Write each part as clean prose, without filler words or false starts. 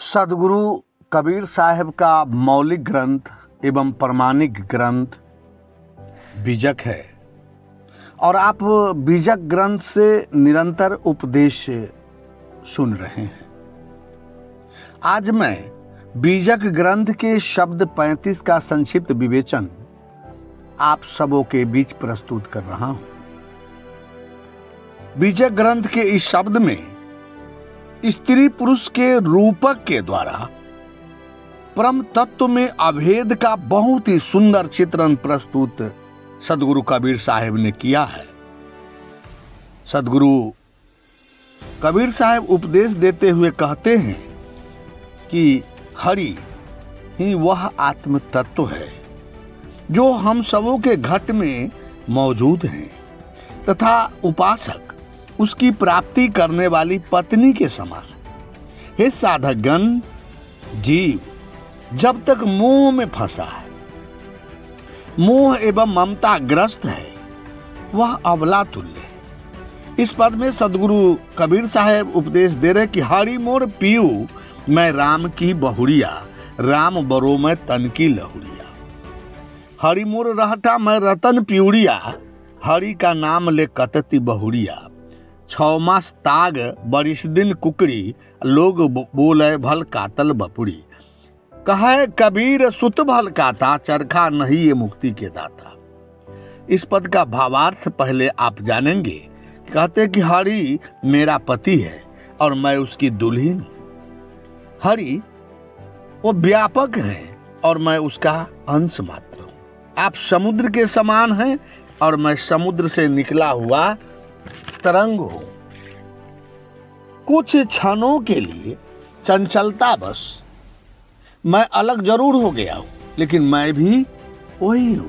सदगुरु कबीर साहब का मौलिक ग्रंथ एवं प्रमाणिक ग्रंथ बीजक है और आप बीजक ग्रंथ से निरंतर उपदेश सुन रहे हैं। आज मैं बीजक ग्रंथ के शब्द 35 का संक्षिप्त विवेचन आप सबों के बीच प्रस्तुत कर रहा हूं। बीजक ग्रंथ के इस शब्द में स्त्री पुरुष के रूपक के द्वारा परम तत्व में अभेद का बहुत ही सुंदर चित्रण प्रस्तुत सदगुरु कबीर साहब ने किया है। सदगुरु कबीर साहब उपदेश देते हुए कहते हैं कि हरि ही वह आत्म तत्व है जो हम सबों के घट में मौजूद हैं तथा उपासक उसकी प्राप्ति करने वाली पत्नी के समान। हे साधकगण, जीव जब तक मोह में फंसा है, मोह एवं ममता ग्रस्त है, वह अबला तुल्य है। इस पद में सदगुरु कबीर साहब उपदेश दे रहे कि हरि मोर पीऊ मैं राम की बहुड़िया, राम बरो मैं तन की लहुड़िया। हरि मोर रहता मैं रतन पिउड़िया, हरि का नाम ले कतती बहुड़िया। 6 मास ताग बरिस दिन कुकड़ी, लोग बोले भल कातल बपुड़ी। कहे कबीर सुत भल काता, चरखा नहीं ये मुक्ति के दाता। इस पद का भावार्थ पहले आप जानेंगे। कहते कि हरि मेरा पति है और मैं उसकी दुल्हन हूं। हरि वो व्यापक है और मैं उसका अंश मात्र हूं। आप समुद्र के समान हैं और मैं समुद्र से निकला हुआ तरंग हूं। कुछ क्षणों के लिए चंचलता बस मैं अलग जरूर हो गया हूं, लेकिन मैं भी वही हूं।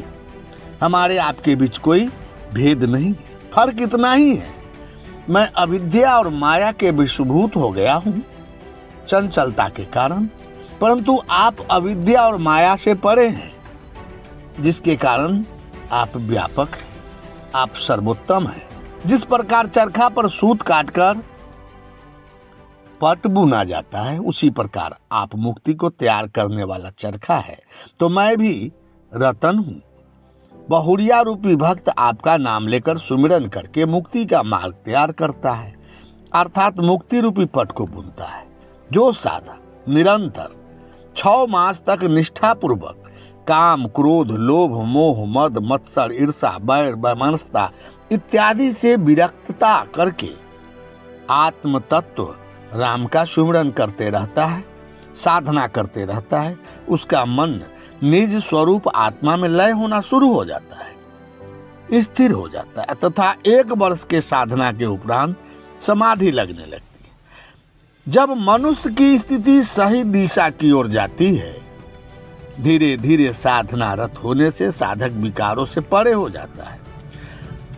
हमारे आपके बीच कोई भेद नहीं, फर्क इतना ही है मैं अविद्या और माया के विषभूत हो गया हूं चंचलता के कारण, परंतु आप अविद्या और माया से परे हैं, जिसके कारण आप व्यापक हैं, आप सर्वोत्तम हैं। जिस प्रकार चरखा पर सूत काटकर पट बुना जाता है, उसी प्रकार आप मुक्ति को तैयार करने वाला चरखा है। तो मैं भी रतन हूं। बहुड़िया रूपी भक्त आपका नाम लेकर सुमिरन करके मुक्ति का मार्ग तैयार करता है, अर्थात मुक्ति रूपी पट को बुनता है। जो साधक निरंतर 6 मास तक निष्ठा पूर्वक काम, क्रोध, लोभ, मोह, मद, मत्सर, ईर्षा, बैर, वैमनस्यता इत्यादि से विरक्तता करके आत्म तत्व राम का सुमिरन करते रहता है, साधना करते रहता है, उसका मन निज स्वरूप आत्मा में लय होना शुरू हो जाता है, स्थिर हो जाता है तथा 1 वर्ष के साधना के उपरांत समाधि लगने लगती है। जब मनुष्य की स्थिति सही दिशा की ओर जाती है, धीरे धीरे साधना रत होने से साधक विकारों से परे हो जाता है।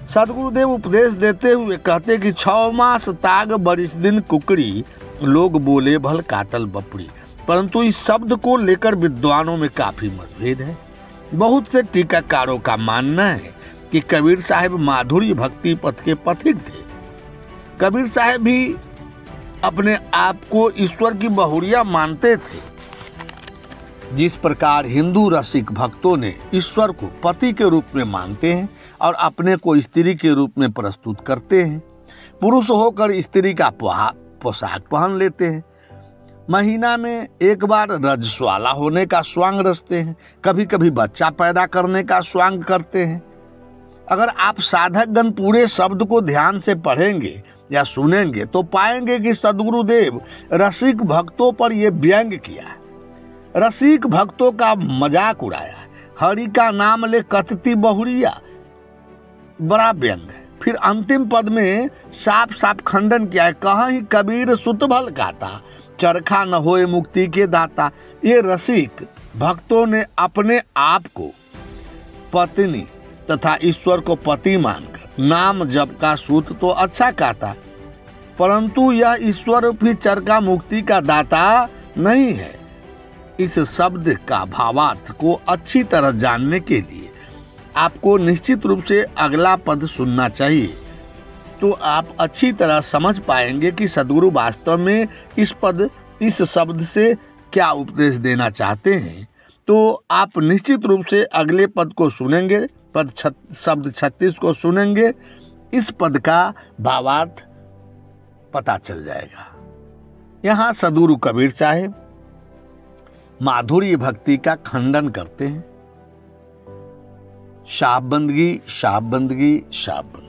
सदगुरुदेव उपदेश देते हुए कहते कि 6 मास ताग बरिस दिन कुकड़ी, लोग बोले भल कातल बपुड़ी। परंतु इस शब्द को लेकर विद्वानों में काफी मतभेद है। बहुत से टीकाकारों का मानना है कि कबीर साहब माधुर्य भक्ति पथ के पथिक थे। कबीर साहब भी अपने आप को ईश्वर की बहुड़िया मानते थे। जिस प्रकार हिंदू रसिक भक्तों ने ईश्वर को पति के रूप में मानते हैं और अपने को स्त्री के रूप में प्रस्तुत करते हैं, पुरुष होकर स्त्री का पोशाक पहन लेते हैं, महीना में 1 बार रजस्वाला होने का स्वांग रचते हैं, कभी कभी बच्चा पैदा करने का स्वांग करते हैं। अगर आप साधकगण पूरे शब्द को ध्यान से पढ़ेंगे या सुनेंगे तो पाएंगे कि सदगुरुदेव रसिक भक्तों पर यह व्यंग किया है, रसिक भक्तों का मजाक उड़ाया है। हरि का नाम ले कतती बहुड़िया, बड़ा व्यंग है। फिर अंतिम पद में साफ साफ खंडन किया है। कहीं कबीर सुत भल गाता, चरखा न होए मुक्ति के दाता। ये रसिक भक्तों ने अपने आप को पत्नी तथा ईश्वर को पति मानकर नाम जप का सूत तो अच्छा कहता, परंतु यह ईश्वर भी चरखा मुक्ति का दाता नहीं है। इस शब्द का भावार्थ को अच्छी तरह जानने के लिए आपको निश्चित रूप से अगला पद सुनना चाहिए। तो आप अच्छी तरह समझ पाएंगे कि सद्गुरु वास्तव में इस पद इस शब्द से क्या उपदेश देना चाहते हैं, तो आप निश्चित रूप से अगले पद को सुनेंगे, शब्द 36 को सुनेंगे, इस पद का भावार्थ पता चल जाएगा। यहाँ सदगुरु कबीर साहब माधुर्य भक्ति का खंडन करते हैं। शाह बंदगी, शाह बंदगी, शाह बंदगी।